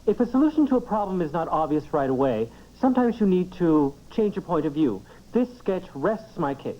If a solution to a problem is not obvious right away, sometimes you need to change your point of view. This sketch rests my case.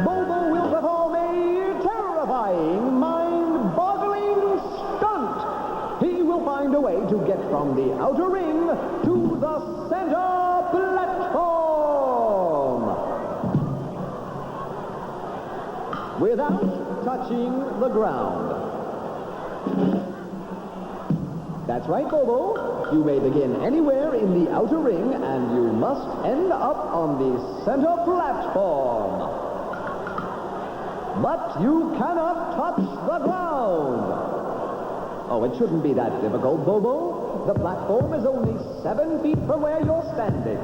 Bobo will perform a terrifying, mind-boggling stunt. He will find a way to get from the outer ring to the center platform without touching the ground. That's right, Bobo. You may begin anywhere in the outer ring, and you must end up on the center platform. But you cannot touch the ground. Oh, it shouldn't be that difficult, Bobo. The platform is only 7 feet from where you're standing.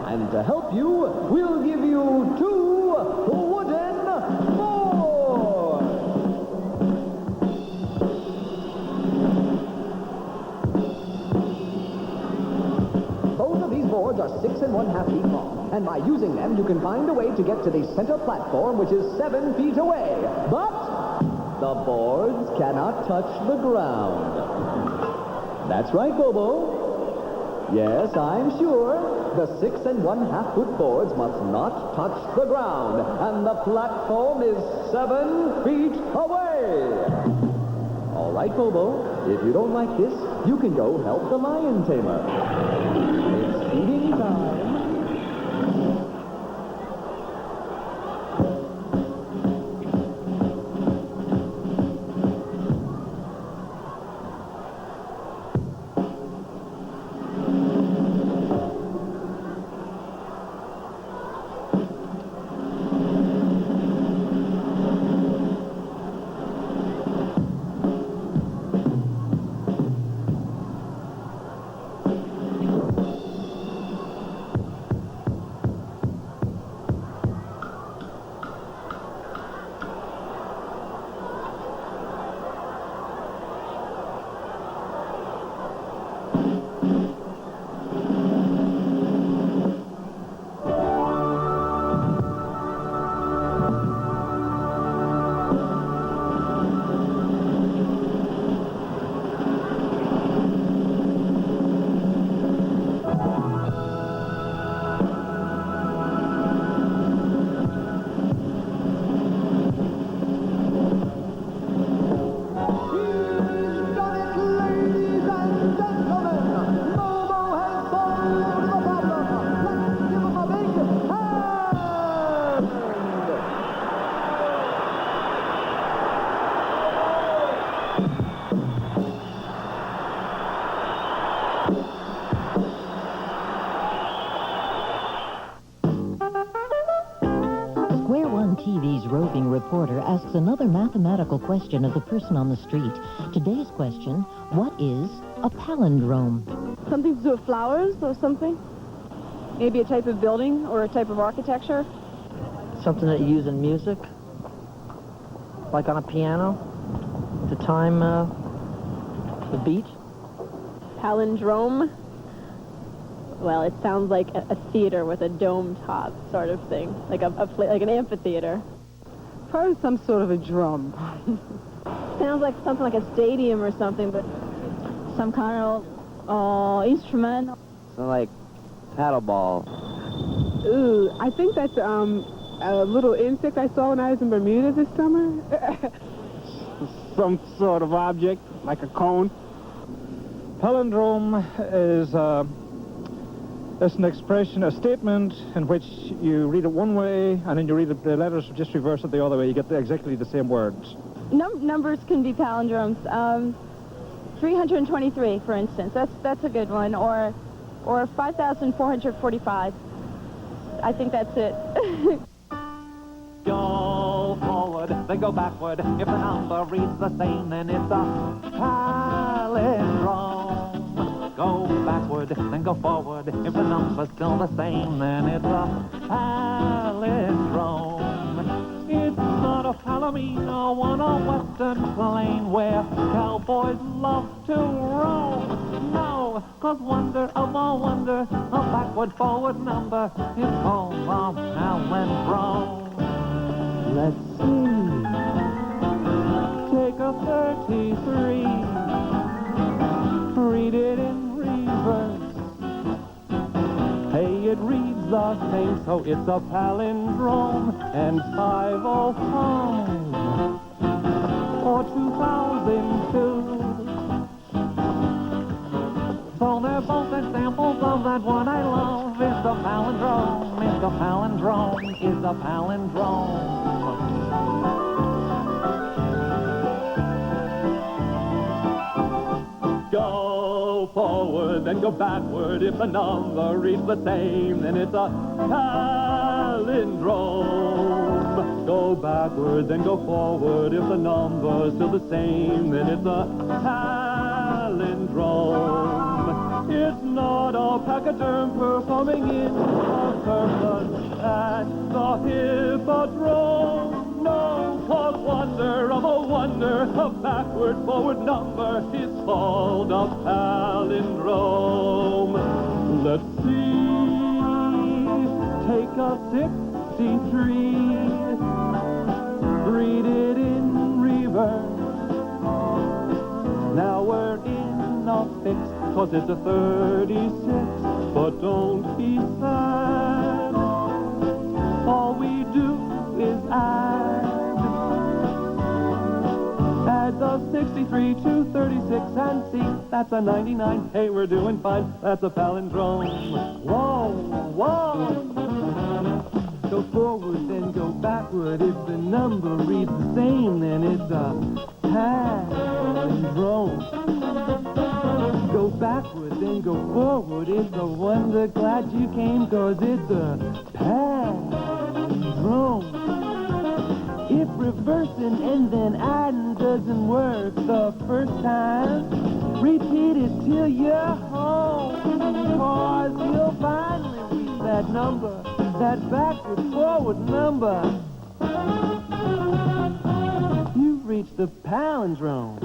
And to help you, we'll give you 2 wooden boards. Both of these boards are 6 1/2 feet long. And by using them, you can find a way to get to the center platform, which is 7 feet away. But the boards cannot touch the ground. That's right, Bobo. Yes, I'm sure. The 6 1/2 foot boards must not touch the ground, and the platform is 7 feet away. All right, Bobo, if you don't like this, you can go help the lion tamer. It's feeding time. reporter asks another mathematical question of the person on the street. Today's question, what is a palindrome? Something to do with flowers or something? Maybe a type of building or a type of architecture? Something that you use in music? Like on a piano? To time the beat? Palindrome? Well, it sounds like a theater with a dome top sort of thing, like like an amphitheater. Probably some sort of a drum. Sounds like something like a stadium or something, but some kind of instrument. So like paddleball. Ooh, I think that's a little insect I saw when I was in Bermuda this summer. Some sort of object, like a cone. Palindrome is it's an expression, a statement in which you read it one way and then you read the letters, just reverse it the other way. You get exactly the same words. Numbers can be palindromes. 323, for instance. That's a good one. Or 5,445. I think that's it. Go forward, then go backward. If the number reads the same, then it's a palindrome. Go backward, then go forward. If the number's still the same, then it's a palindrome. It's not a palomino on a western plain where cowboys love to roam. No, 'cause wonder of all wonder, a backward-forward number is called a palindrome. Let's see. Take a 33. Read it in reverse. Hey, it reads the same, so it's a palindrome. And 505 or 2002. So they're both examples of that one I love. It's a palindrome. It's a palindrome. It's a palindrome. Go forward, then go backward. If the number reads the same, then it's a palindrome. Go backward, then go forward. If the number's still the same, then it's a palindrome. It's not a pachyderm performing in a circus at the hippodrome. No, 'cause wonder of a wonder, a backward-forward number is called a palindrome. Let's see. Take a 63. Read it in reverse. Now we're in a fix, 'cause it's a 36. But don't be sad. All we do is add the 63 to 36 and see, that's a 99. Hey, we're doing fine. That's a palindrome. Whoa, whoa. Go forward, then go backward. If the number reads the same, then it's a palindrome. Go backward, then go forward. It's a wonder, glad you came, 'cause it's a palindrome. If reversing and then adding doesn't work the first time, repeat it till you're home, 'cause you'll finally reach that number, that backward-forward number. You've reached the palindrome.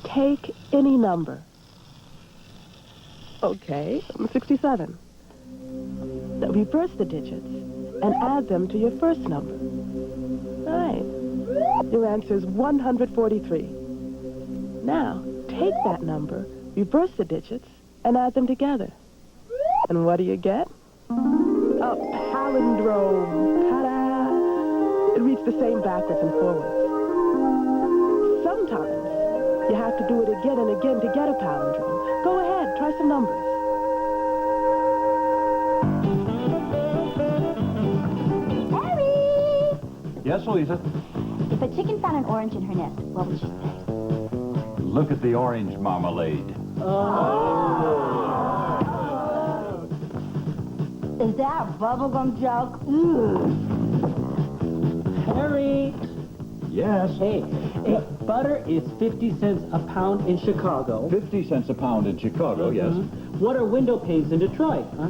Take any number. Okay, 67. Now reverse the digits and add them to your first number. Right. Your answer is 143. Now, take that number, reverse the digits, and add them together. And what do you get? A palindrome. Ta-da! It reads the same backwards and forwards. Sometimes you have to do it again and again to get a palindrome. Go ahead, try some numbers. Yes, Louisa? If a chicken found an orange in her nest, what would she say? Look at the orange marmalade. Is that a bubblegum joke? Harry! Yes. Hey, butter is 50 cents a pound in Chicago. 50 cents a pound in Chicago, yes. What are window panes in Detroit? Huh?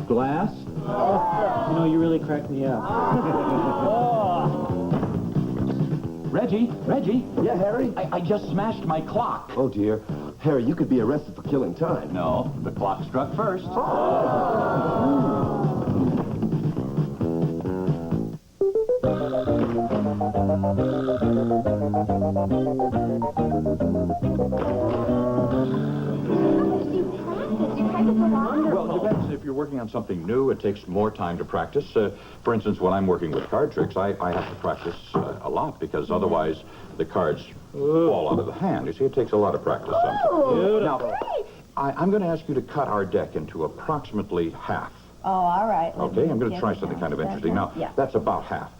Glass? You know, you really cracked me up. Reggie? Yeah, Harry? I just smashed my clock. Oh, dear. Harry, you could be arrested for killing time. No, the clock struck first. Well, it depends. If you're working on something new, it takes more time to practice. For instance, when I'm working with card tricks, I have to practice a lot because otherwise the cards fall out of the hand. You see, it takes a lot of practice sometimes. Now, I'm going to ask you to cut our deck into approximately half. Oh, all right. Okay, I'm going to try something kind of interesting. Now, that's about half.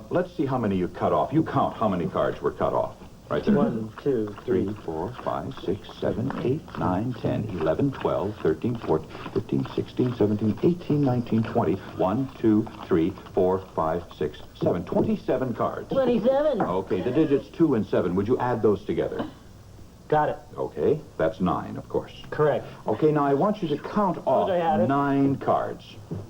Let's see how many you cut off. You count how many cards were cut off. Right there. 1, 2, 3, 4, 5, 6, 7, 8, 9, 10, 11, 12, 13, 14, 15, 16, 17, 18, 19, 20. 1, 2, 3, 4, 5, 6, 7. 27 cards. 27. Okay, the digits 2 and 7. Would you add those together? Got it. Okay, that's 9, of course. Correct. Okay, now I want you to count off 9 cards.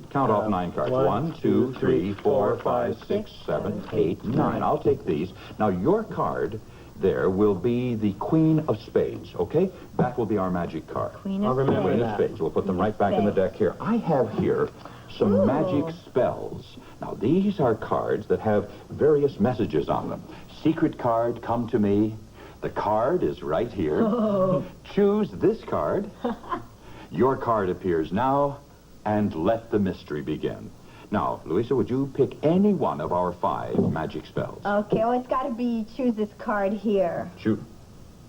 Count off 9 cards. 1, 2, 3, 4, 5, 6, 7, 8, 9. I'll take these. Now, your card there will be the Queen of Spades, okay? That will be our magic card. Queen of remember Queen that. of Spades. We'll put them right back in the deck here. I have here some magic spells. Now, these are cards that have various messages on them. Secret card, come to me. The card is right here. Choose this card. Your card appears now, and let the mystery begin. Now, Louisa, would you pick any one of our 5 magic spells? Okay, well, it's got to be choose this card here. Choose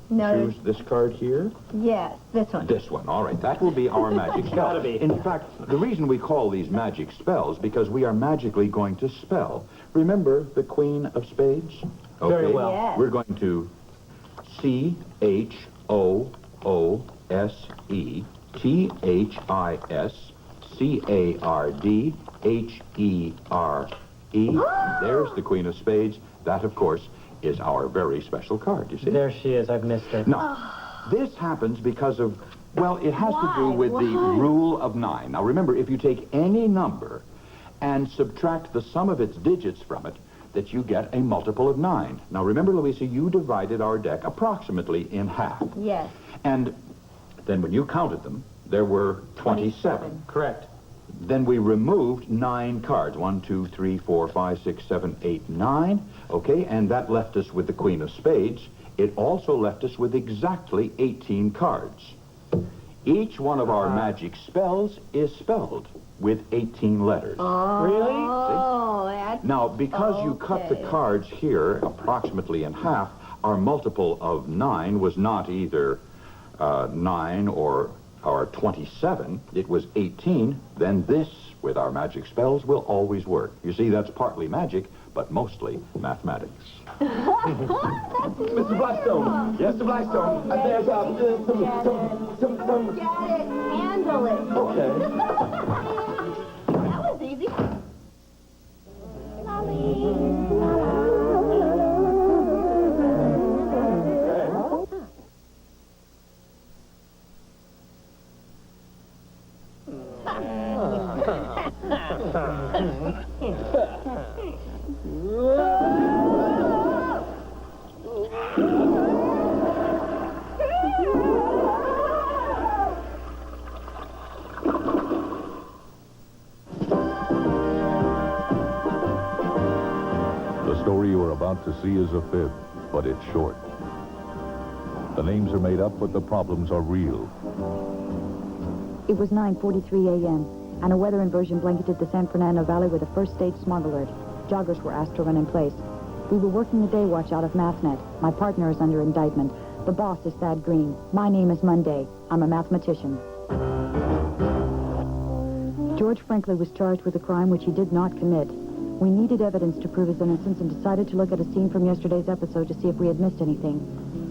No. this card here. Yes, this one. This one, all right. That will be our magic spell. Gotta be. In fact, the reason we call these magic spells, because we are magically going to spell. Remember the Queen of Spades? Okay. Very well. Yes. We're going to CHOOSETHISCARDHERE. There's the Queen of Spades. That, of course, is our very special card, you see? There she is. I've missed her. Now, this happens because of, well, it has to do with the rule of 9. Now, remember, if you take any number and subtract the sum of its digits from it, that you get a multiple of 9. Now, remember, Louisa, you divided our deck approximately in half. Yes. And then when you counted them, there were 27. Correct. Then we removed 9 cards. 1, 2, 3, 4, 5, 6, 7, 8, 9. Okay, and that left us with the Queen of Spades. It also left us with exactly 18 cards. Each one of our magic spells is spelled with 18 letters. Oh, that's... Now, because you cut the cards here approximately in half, our multiple of 9 was not either 9 or 27. It was 18. Then this, with our magic spells, will always work. You see, that's partly magic, but mostly mathematics. Mr. Blackstone. Yes, Mr. Blackstone. There's some... Get it. Handle it. Okay. That was easy. The story you are about to see is a fib, but it's short. The names are made up, but the problems are real. It was 9:43 a.m., and a weather inversion blanketed the San Fernando Valley with a first-stage smog alert. Joggers were asked to run in place. We were working the day watch out of MathNet. My partner is under indictment. The boss is Thad Green. My name is Monday. I'm a mathematician. George Franklin was charged with a crime which he did not commit. We needed evidence to prove his innocence and decided to look at a scene from yesterday's episode to see if we had missed anything.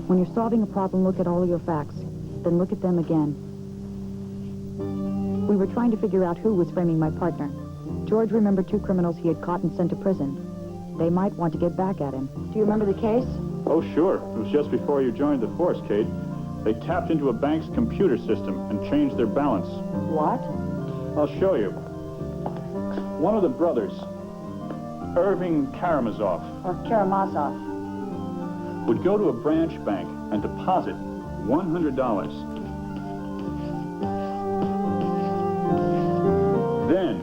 When you're solving a problem, look at all your facts. Then look at them again. We were trying to figure out who was framing my partner. George remembered 2 criminals he had caught and sent to prison. They might want to get back at him. Do you remember the case? Oh, sure. It was just before you joined the force, Kate. They tapped into a bank's computer system and changed their balance. What? I'll show you. One of the brothers, Irving Karamazov, Or Karamazov? would go to a branch bank and deposit $100. Then,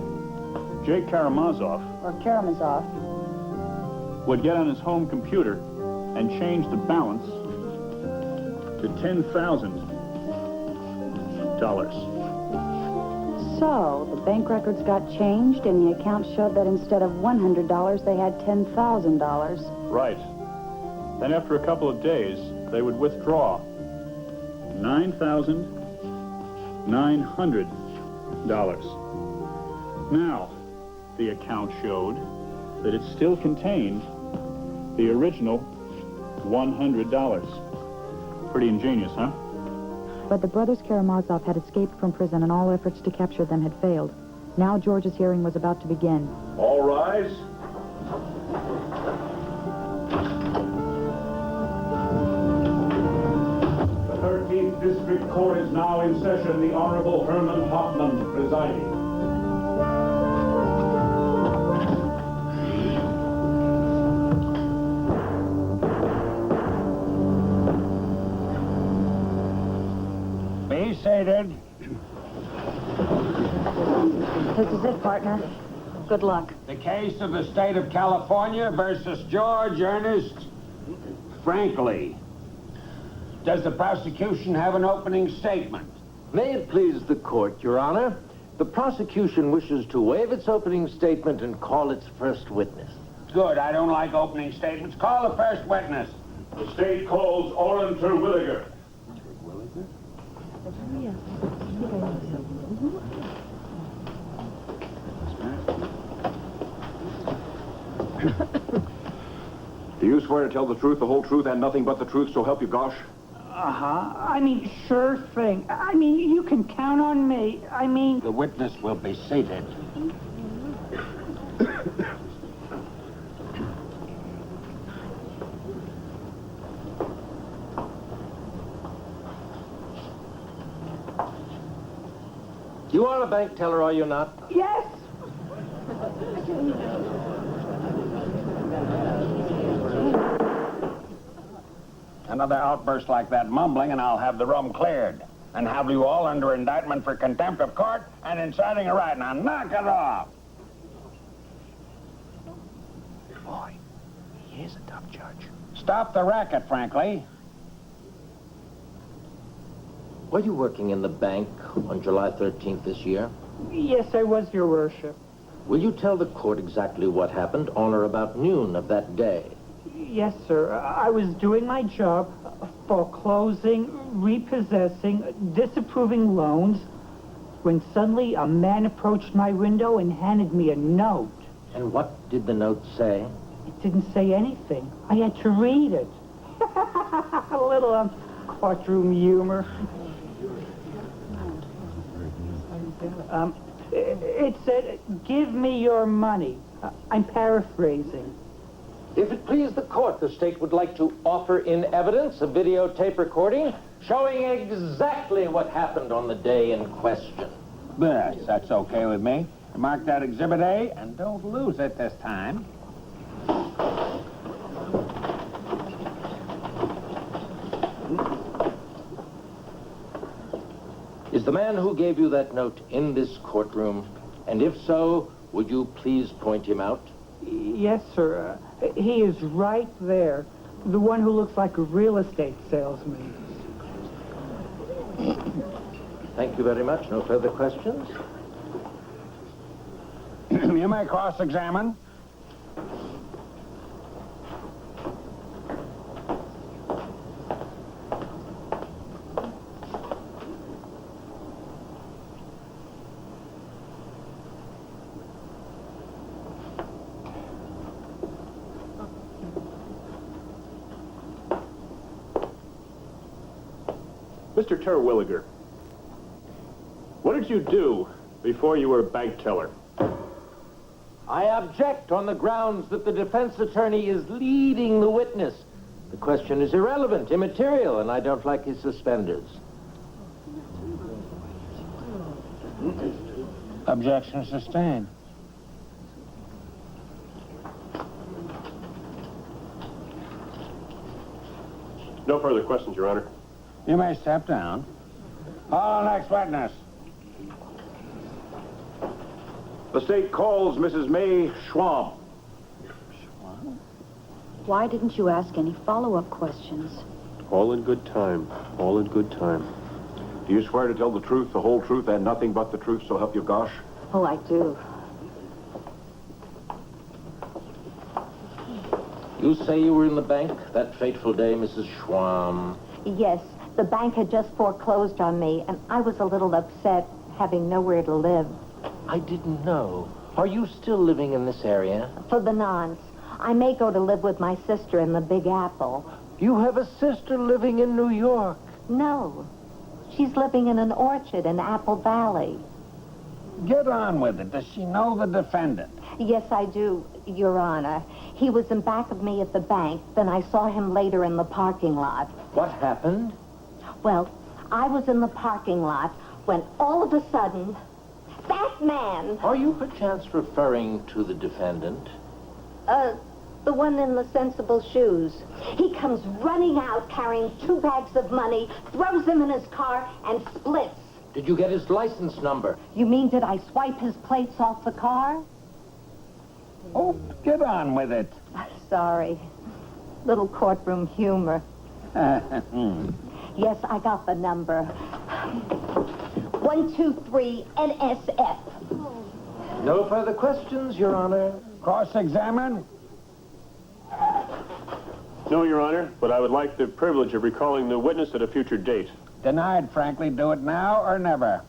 Jake Karamazov Or Karamazov? would get on his home computer and change the balance to $10,000. So, the bank records got changed and the account showed that instead of $100, they had $10,000. Right. Then after a couple of days, they would withdraw $9,900. Now, the account showed that it still contained the original $100. Pretty ingenious, huh? But the brothers Karamazov had escaped from prison and all efforts to capture them had failed. Now George's hearing was about to begin. All rise. The 13th District Court is now in session. The Honorable Herman Hoffman presiding. Be seated. This is it, partner. Good luck. The case of the state of California versus George Ernest Franklin. Does the prosecution have an opening statement? May it please the court, Your Honor. The prosecution wishes to waive its opening statement and call its first witness. Good. I don't like opening statements. Call the first witness. The state calls Orrin Terwilliger. Do you swear to tell the truth, the whole truth, and nothing but the truth, so help you gosh? I mean, sure thing. I mean, you can count on me. I mean... The witness will be seated. You are a bank teller, are you not? Yes. Another outburst like that mumbling, and I'll have the room cleared. And have you all under indictment for contempt of court and inciting a riot. Now, knock it off. Boy, he is a tough judge. Stop the racket, frankly. Were you working in the bank on July 13th this year? Yes, I was, Your Worship. Will you tell the court exactly what happened on or about noon of that day? Yes, sir. I was doing my job, foreclosing, repossessing, disapproving loans, when suddenly a man approached my window and handed me a note. And what did the note say? It didn't say anything. I had to read it. A little courtroom humor. It said, "Give me your money." I'm paraphrasing. If it please the court, the state would like to offer in evidence a videotape recording showing exactly what happened on the day in question. Yes, that's okay with me. Mark that Exhibit A, and don't lose it this time. Is the man who gave you that note in this courtroom? And if so, would you please point him out? Yes, sir. He is right there. The one who looks like a real estate salesman. Thank you very much. No further questions? You may cross-examine. Mr. Terwilliger, what did you do Before you were a bank teller. I object on the grounds that the defense attorney is leading the witness. The question is irrelevant, immaterial, and I don't like his suspenders. Objection sustained. No further questions, Your Honor. You may step down. Call the next witness. The state calls Mrs. May Schwab. Why didn't you ask any follow-up questions? All in good time. All in good time. Do you swear to tell the truth, the whole truth, and nothing but the truth, so help you gosh? Oh, I do. You say you were in the bank that fateful day, Mrs. Schwam? Yes, the bank had just foreclosed on me, and I was a little upset having nowhere to live. I didn't know. Are you still living in this area? For the nonce. I may go to live with my sister in the Big Apple. You have a sister living in New York? No. She's living in an orchard in Apple Valley. Get on with it. Does she know the defendant? Yes, I do, Your Honor. He was in back of me at the bank. Then I saw him later in the parking lot. What happened? Well, I was in the parking lot when all of a sudden, that man... Are you perchance referring to the defendant? The one in the sensible shoes. He comes running out carrying 2 bags of money, throws them in his car, and splits. Did you get his license number? You mean, did I swipe his plates off the car? Oh, get on with it. Sorry. Little courtroom humor. Yes, I got the number. 123 NSF. No further questions, Your Honor. Cross-examine? No, Your Honor, but I would like the privilege of recalling the witness at a future date. Denied, frankly. Do it now or never.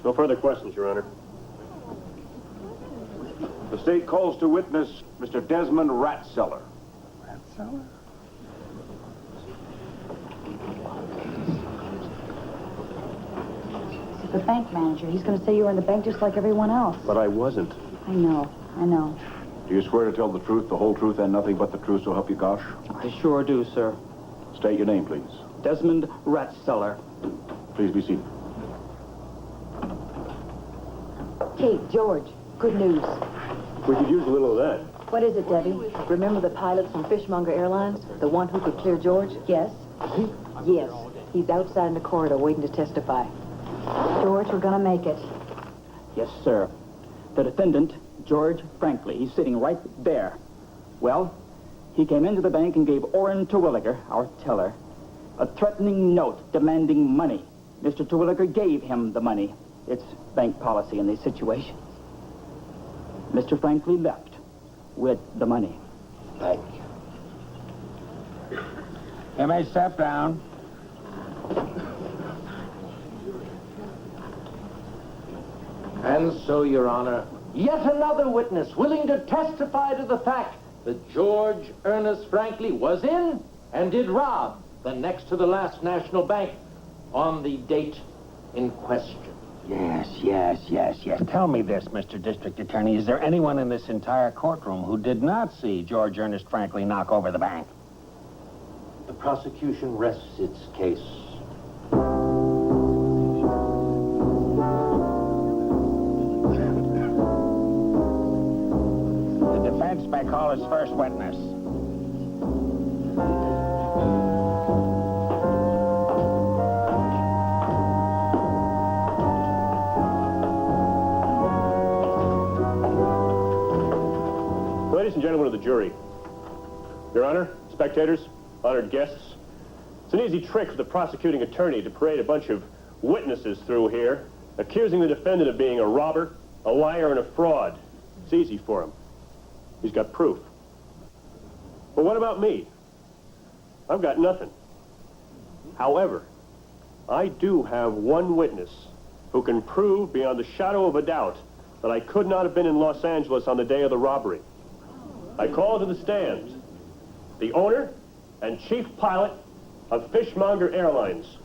No further questions, Your Honor. The state calls to witness Mr. Desmond Ratseller. Ratseller? The bank manager. He's going to say you were in the bank just like everyone else. But I wasn't. I know. Do you swear to tell the truth, the whole truth, and nothing but the truth, so help you gosh? I sure do, sir. State your name, please. Desmond Ratseller. Please be seated. Hey, George, good news. We could use a little of that. What is it, Debbie? Remember the pilot from Fishmonger Airlines? The one who could clear George? Yes. Yes. He's outside in the corridor waiting to testify. George, we're gonna make it. Yes, sir. The defendant, George Franklin, he's sitting right there. Well, he came into the bank and gave Orrin Terwilliger, our teller, a threatening note demanding money. Mr. Terwilliger gave him the money. It's bank policy in these situations. Mr. Franklin left with the money. Thank you. You may step down. And so, Your Honor, yet another witness willing to testify to the fact that George Ernest Franklin was in and did rob the next to the last National Bank on the date in question. Yes. Tell me this, Mr. District Attorney. Is there anyone in this entire courtroom who did not see George Ernest Franklin knock over the bank? The prosecution rests its case. The defense may call its first witness. Ladies and gentlemen of the jury, Your Honor, spectators, honored guests, it's an easy trick for the prosecuting attorney to parade a bunch of witnesses through here, accusing the defendant of being a robber, a liar, and a fraud. It's easy for him. He's got proof. But what about me? I've got nothing. However, I do have one witness who can prove beyond the shadow of a doubt that I could not have been in Los Angeles on the day of the robbery. I call to the stand the owner and chief pilot of Fishmonger Airlines.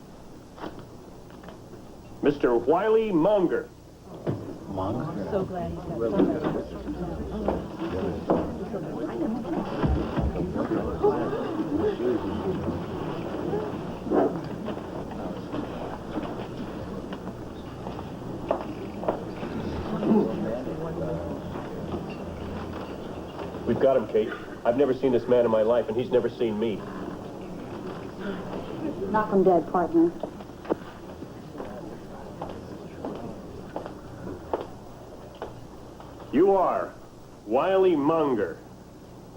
Mr. Wiley Munger. I'm so glad he's got We've got him, Kate. I've never seen this man in my life, and he's never seen me. Knock him dead, partner. You are Wiley Munger,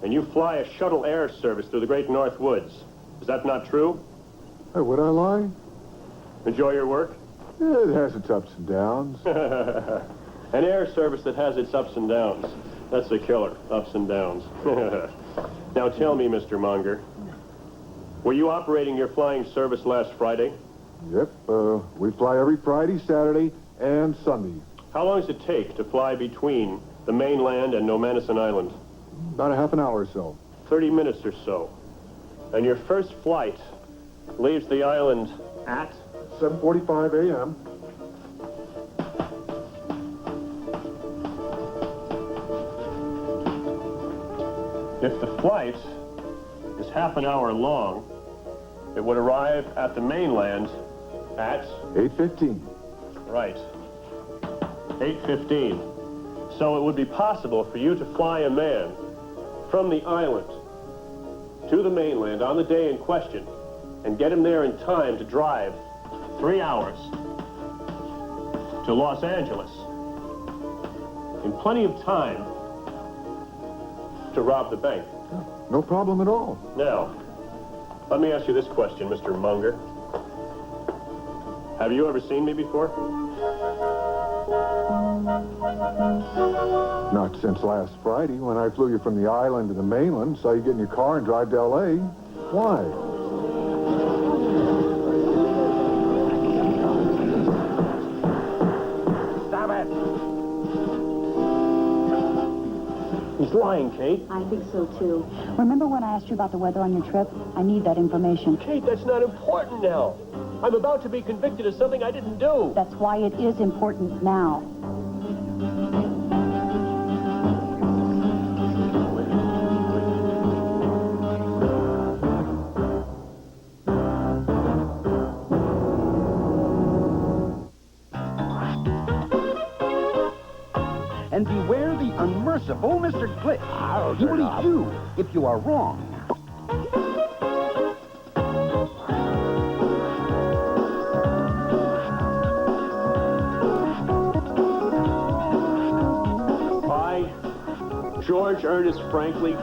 and you fly a shuttle air service through the Great North Woods. Is that not true? Hey, would I lie? Enjoy your work? Yeah, it has its ups and downs. An air service that has its ups and downs. That's a killer, ups and downs. Now tell me, Mr. Munger, were you operating your flying service last Friday? Yep, we fly every Friday, Saturday, and Sunday. How long does it take to fly between the mainland and Nomanison Island? About a half an hour or so. 30 minutes or so. And your first flight leaves the island at? 7:45 a.m. If the flight is half an hour long, it would arrive at the mainland at? 8:15. Right. 8:15. So it would be possible for you to fly a man from the island to the mainland on the day in question and get him there in time to drive 3 hours to Los Angeles in plenty of time to rob the bank. No problem at all. Now, let me ask you this question, Mr. Munger. Have you ever seen me before? Not since last Friday, when I flew you from the island to the mainland, saw you get in your car and drive to L.A. Why? Stop it! He's lying, Kate. I think so, too. Remember when I asked you about the weather on your trip? I need that information. Kate, that's not important now. I'm about to be convicted of something I didn't do. That's why it is important now. And beware the unmerciful Mr. Glick. He will eat you if you are wrong. I, George Ernest Franklin,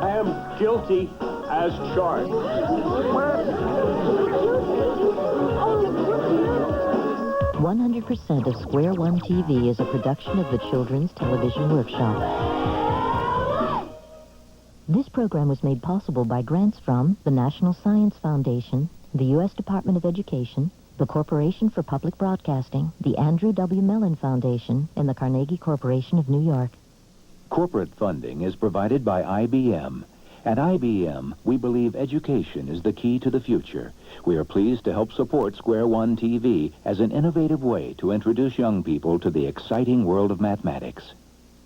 am guilty as charged. 100% of Square One TV is a production of the Children's Television Workshop. This program was made possible by grants from the National Science Foundation, the U.S. Department of Education, the Corporation for Public Broadcasting, the Andrew W. Mellon Foundation, and the Carnegie Corporation of New York. Corporate funding is provided by IBM. At IBM, we believe education is the key to the future. We are pleased to help support Square One TV as an innovative way to introduce young people to the exciting world of mathematics.